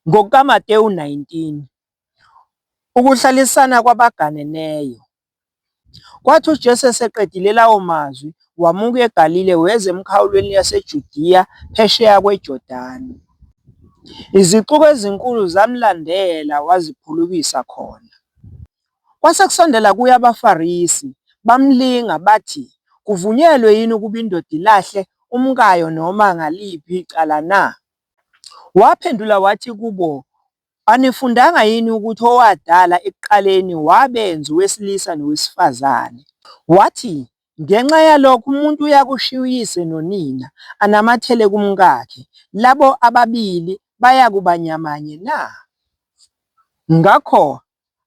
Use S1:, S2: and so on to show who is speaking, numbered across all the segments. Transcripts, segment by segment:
S1: NgokukaMateyu 19, ukuhlalisana kwabaganeneyo. Kwathi uJesu eseqedile lawo mazwi, wamuka eGalile weza emikhawulweni yaseJudiya phesheya kweJordani. Izixuku ezinkulu zamlandela waziphulukisa khona. Kwasekusondela kuye abaFarisi, bamlinga bathi, kuvunyelwe yini ukuba indoda ilahle umkayo noma ngaliphi icala na? Waphendula wathi kubo, anifundanga yini ukuthi owadala ekuqaleni wabenza owesilisa nowesifazane? Wathi, ngenxa yalokho umuntu uyakushiya uyise nonina, anamathele kumkakhe, labo ababili bayakuba nyamanye na? Ngakho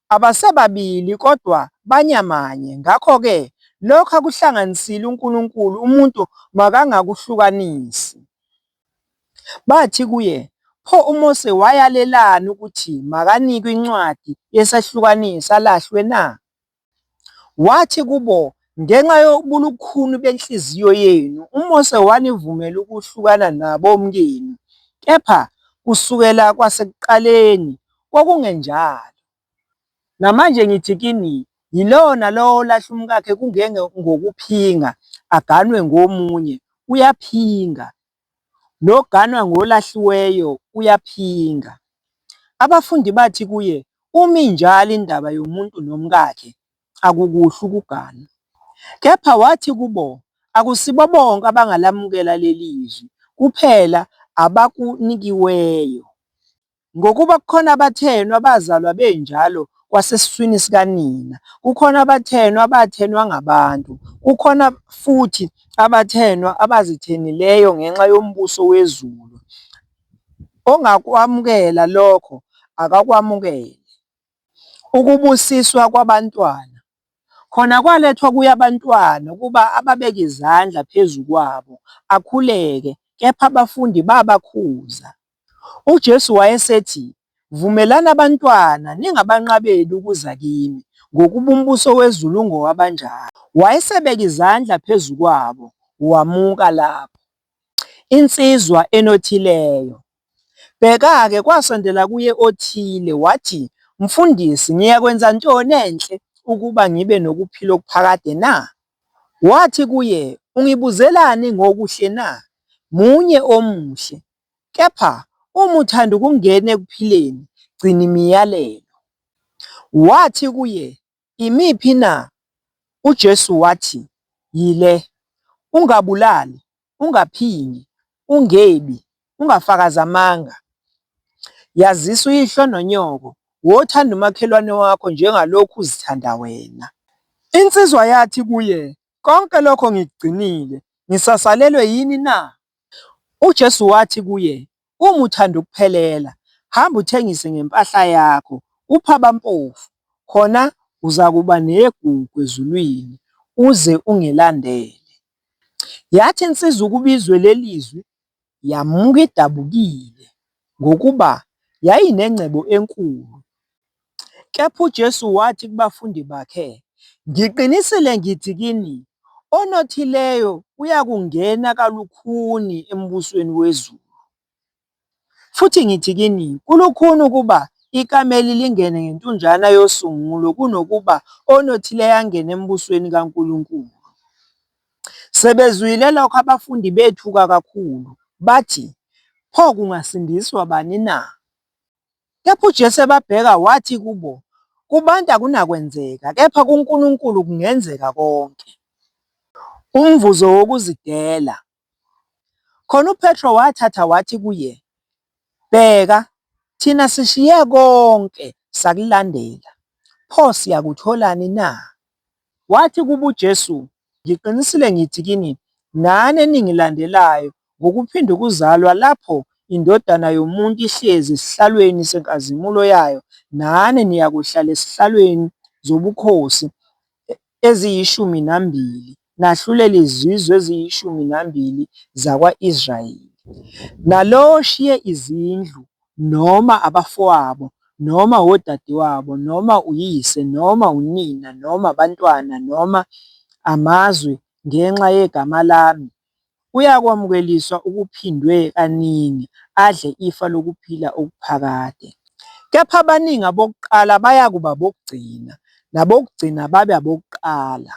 S1: abasebabili kodwa banyamanye. Ngakho-ke lokho akuhlanganisile uNkulunkulu umuntu makangakuhlukanisi. Bathi kuye, pho uMose wayalelani ukuthi makanikwe incwadi yesahlukanisi alahlwe na? Wathi kubo, ngenxa yobulukhuni benhliziyo yenu uMose wanivumela ukuhlukana nabomkenu, kepha kusukela kwasekuqaleni kwakungenjalo. Namanje ngithi kini, yilowo nalowo olahla umkakhe kungeke ngokuphinga, aganwe ngomunye, uyaphinga. Noganwa ngolahliweyo uyaphinga. Abafundi bathi kuye, uma injalo indaba yomuntu nomkakhe, akukuhle ukuganwa. Kepha wathi kubo, akusibo bonke abangalamukela leli zwi, kuphela abakunikiweyo. Ngokuba kukhona abathenwa abazalwa benjalo kwasesiswini sikanina, kukhona abathenwa abathenwa ngabantu, kukhona futhi abathenwa abazithenileyo ngenxa yombuso wezulu. Ongakwamukela lokho akakwamukele. Ukubusiswa kwabantwana. Khona kwalethwa kuye abantwana ukuba ababeke izandla phezu kwabo, akhuleke, kepha abafundi babakhuza. UJesu wayesethi, vumelani abantwana, ningabanqabeli ukuza kimi, ngokuba umbuso wezulu ungowabanjalo. Wayesebeka izandla phezu kwabo, wamuka lapho. Insizwa enothileyo. Bheka-ke kwasondela kuye othile, wathi, Mfundisi, ngiyakwenza ntoni enhle ukuba ngibe nokuphila okuphakade na? Wathi kuye, ungibuzelani ngokuhle na? Munye omuhle. Kepha uma uthanda ukungena ekuphileni, gcina imiyalelo. Wathi kuye, imiphi na? UJesu wathi, yile, ungabulali, ungaphingi, ungebi, ungafakazi amanga. Yazisa uyihlo nonyoko, wothanda umakhelwane wakho njengalokhu uzithanda wena. Insizwa yathi kuye, konke lokho ngikugcinile, ngisasalelwe yini na? UJesu wathi kuye, uma uthanda ukuphelela, hamba uthengise ngempahla yakho, uphe abampofu, khona uzakuba negugu ezulwini, uze ungilandele. Yathi insizwa ukuba izwe leli zwi, yamuka idabukile, ngokuba yayinengcebo enkulu. Kepha uJesu wathi kubafundi bakhe, ngiqinisile ngithi kini, onothileyo uyakungena kalukhuni embusweni wezulu. Futhi ngithi kini, kulukhuni ukuba ikameli lingene ngentunjana yosungulo kunokuba onothileyo angene embusweni kaNkulunkulu. Sebezwile lokho abafundi bethuka kakhulu, bathi, pho kungasindiswa bani na? Kepha uJesu ebabheka wathi kubo, kubantu akunakwenzeka, kepha kuNkulunkulu kungenzeka konke. Umvuzo wokuzidela. Khona uPetro wathatha wathi kuye, bheka, thina sishiye konke sakulandela, pho siyakutholani na? Wathi kubo uJesu, ngiqinisile ngithi kini, nani eningilandelayo ngokuphinda ukuzalwa lapho indodana yomuntu ihlezi esihlalweni senkazimulo yayo, nani niyakuhlala esihlalweni zobukhosi eziyishumi-nambili, nahlulele izizwe eziyishumi-nambili zakwa-Israyeli. Nalo oshiye izindlu, noma abafowabo, noma odadewabo, noma uyise, noma unina, noma abantwana, noma amazwe ngenxa yegama lami, uyakwamukeliswa ukuphindwe kaningi adle ifa lokuphila okuphakade. Kepha abaningi abokuqala bayakuba bokugcina, nabokugcina babe abokuqala.